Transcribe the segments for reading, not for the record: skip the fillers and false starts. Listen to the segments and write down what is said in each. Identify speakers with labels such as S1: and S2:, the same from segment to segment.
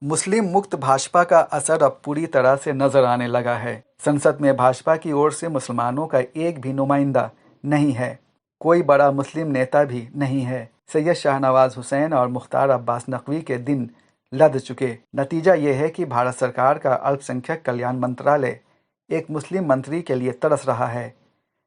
S1: मुस्लिम मुक्त भाजपा का असर अब पूरी तरह से नजर आने लगा है। संसद में भाजपा की ओर से मुसलमानों का एक भी नुमाइंदा नहीं है, कोई बड़ा मुस्लिम नेता भी नहीं है। सैयद शाहनवाज हुसैन और मुख्तार अब्बास नकवी के दिन लद चुके। नतीजा ये है कि भारत सरकार का अल्पसंख्यक कल्याण मंत्रालय एक मुस्लिम मंत्री के लिए तरस रहा है।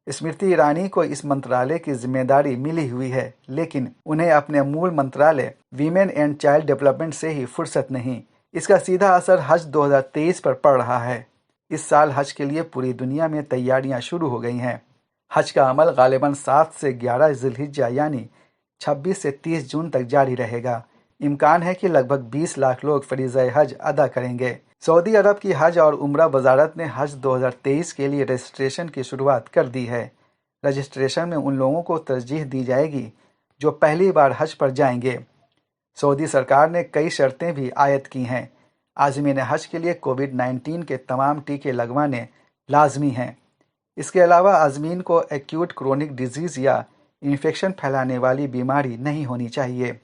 S1: स्मृति ईरानी को इस मंत्रालय की जिम्मेदारी मिली हुई है, लेकिन उन्हें अपने मूल मंत्रालय वीमेन एंड चाइल्ड डेवलपमेंट से ही फुर्सत नहीं। इसका सीधा असर हज 2023 पर पड़ रहा है। इस साल हज के लिए पूरी दुनिया में तैयारियां शुरू हो गई हैं। हज का अमल गालिबन 7 से 11 ज़िलहिज्जा यानी 26 से 30 जून तक जारी रहेगा। इम्कान है कि लगभग 20 लाख लोग फरीज़ा हज अदा करेंगे। सऊदी अरब की हज और उम्रा वजारत ने हज 2023 के लिए रजिस्ट्रेशन की शुरुआत कर दी है। रजिस्ट्रेशन में उन लोगों को तरजीह दी जाएगी जो पहली बार हज पर जाएंगे। सऊदी सरकार ने कई शर्तें भी आयद की हैं। आज़मीन हज के लिए कोविड-19 के तमाम टीके लगवाने लाजमी हैं। इसके अलावा आज़मीन को एक्यूट क्रोनिक डिजीज़ या इन्फेक्शन फैलाने वाली बीमारी नहीं होनी चाहिए।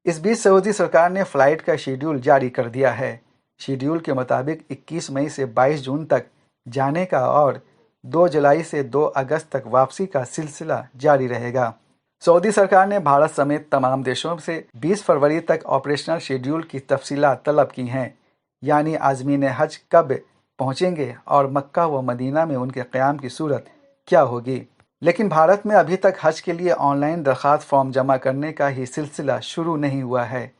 S1: इस बीच सऊदी सरकार ने फ़्लाइट का शेड्यूल जारी कर दिया है। शेड्यूल के मुताबिक 21 मई से 22 जून तक जाने का और 2 जुलाई से 2 अगस्त तक वापसी का सिलसिला जारी रहेगा। सऊदी सरकार ने भारत समेत तमाम देशों से 20 फरवरी तक ऑपरेशनल शेड्यूल की तफसीलात तलब की हैं, यानी आज़मीन हज कब पहुंचेंगे और मक्का व मदीना में उनके क़याम की सूरत क्या होगी। लेकिन भारत में अभी तक हज के लिए ऑनलाइन दरख्वास्त फॉर्म जमा करने का ही सिलसिला शुरू नहीं हुआ है।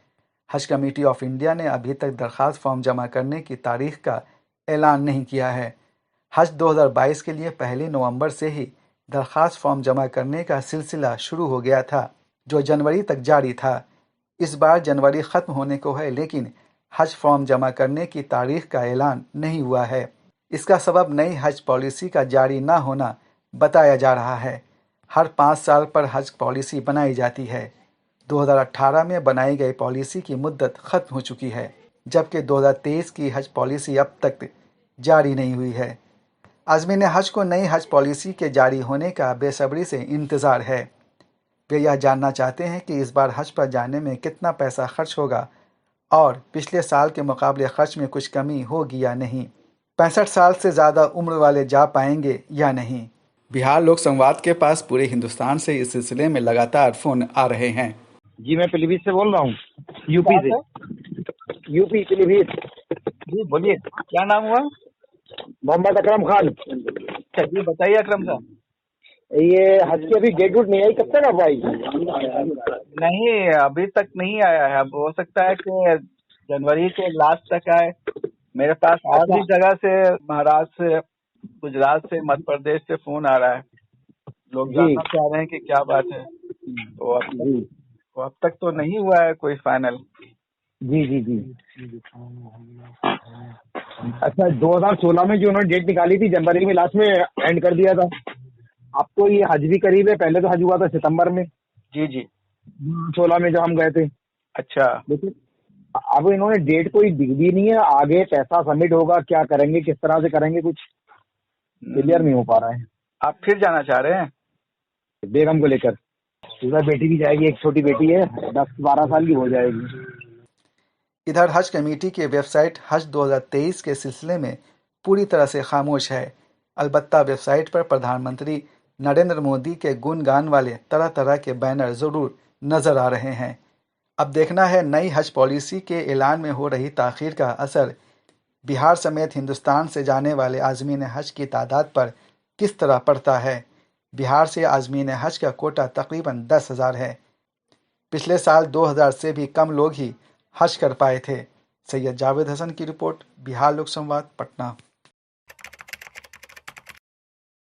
S1: हज कमेटी ऑफ इंडिया ने अभी तक दरख्वास्त फॉर्म जमा करने की तारीख का ऐलान नहीं किया है। हज 2022 के लिए 1 नवंबर से ही दरख्वास्त फॉर्म जमा करने का सिलसिला शुरू हो गया था, जो जनवरी तक जारी था। इस बार जनवरी ख़त्म होने को है, लेकिन हज फॉर्म जमा करने की तारीख का ऐलान नहीं हुआ है। इसका सबब नई हज पॉलिसी का जारी ना होना बताया जा रहा है। हर 5 साल पर हज पॉलिसी बनाई जाती है। 2018 में बनाई गई पॉलिसी की मुद्दत ख़त्म हो चुकी है, जबकि 2023 की हज पॉलिसी अब तक जारी नहीं हुई है। आज़मीन हज को नई हज पॉलिसी के जारी होने का बेसब्री से इंतज़ार है। वे यह जानना चाहते हैं कि इस बार हज पर जाने में कितना पैसा खर्च होगा और पिछले साल के मुकाबले खर्च में कुछ कमी होगी या नहीं। 65 साल से ज़्यादा उम्र वाले जा पाएंगे या नहीं। बिहार लोक संवाद के पास पूरे हिंदुस्तान से इस सिलसिले में लगातार फ़ोन आ रहे हैं।
S2: जी, मैं पीलीभीत से बोल रहा हूँ, यूपी से। यूपी पीलीभीत।
S3: जी बोलिए, क्या नाम हुआ?
S2: मोहम्मद अकरम खान।
S3: अच्छा जी, बताइए अकरम साहब।
S2: ये हज की अभी डेट वूट नहीं आई, कब तक अब आई?
S3: नहीं, अभी तक नहीं आया है। अब हो सकता है कि जनवरी के लास्ट तक आए। मेरे पास और भी जगह से, महाराष्ट्र से, गुजरात से, मध्य प्रदेश से फोन आ रहा है। लोग जानना चाह रहे हैं कि क्या बात है। तो अब तक तो नहीं हुआ है कोई फाइनल।
S2: जी जी जी। अच्छा, 2016 में जो उन्होंने डेट निकाली थी, जनवरी में लास्ट में एंड कर दिया था। अब तो ये हज भी करीब है। पहले तो हज हुआ था सितंबर में।
S3: जी जी।
S2: 16 में जब हम गए थे।
S3: अच्छा,
S2: लेकिन अब इन्होंने डेट कोई दी भी नहीं है। आगे पैसा सबमिट होगा, क्या करेंगे, किस तरह से करेंगे, कुछ क्लियर नहीं हो पा रहा है।
S3: आप फिर जाना चाह रहे हैं?
S2: बेगम को लेकर। दूसरा बेटी भी जाएगी, एक छोटी बेटी है, 10-12 साल की हो जाएगी।
S1: इधर हज कमेटी की वेबसाइट हज 2023 के सिलसिले में पूरी तरह से खामोश है। अलबत्ता वेबसाइट पर प्रधानमंत्री नरेंद्र मोदी के गुणगान वाले तरह तरह के बैनर ज़रूर नज़र आ रहे हैं। अब देखना है नई हज पॉलिसी के ऐलान में हो रही ताख़ीर का असर बिहार समेत हिंदुस्तान से जाने वाले आज़मीन हज की तादाद पर किस तरह पड़ता है। बिहार से आज़मीन हज का कोटा तकरीबन 10,000 है। पिछले साल 2,000 से भी कम लोग ही हज कर पाए थे। सैयद जावेद हसन की रिपोर्ट, बिहार लोक संवाद, पटना।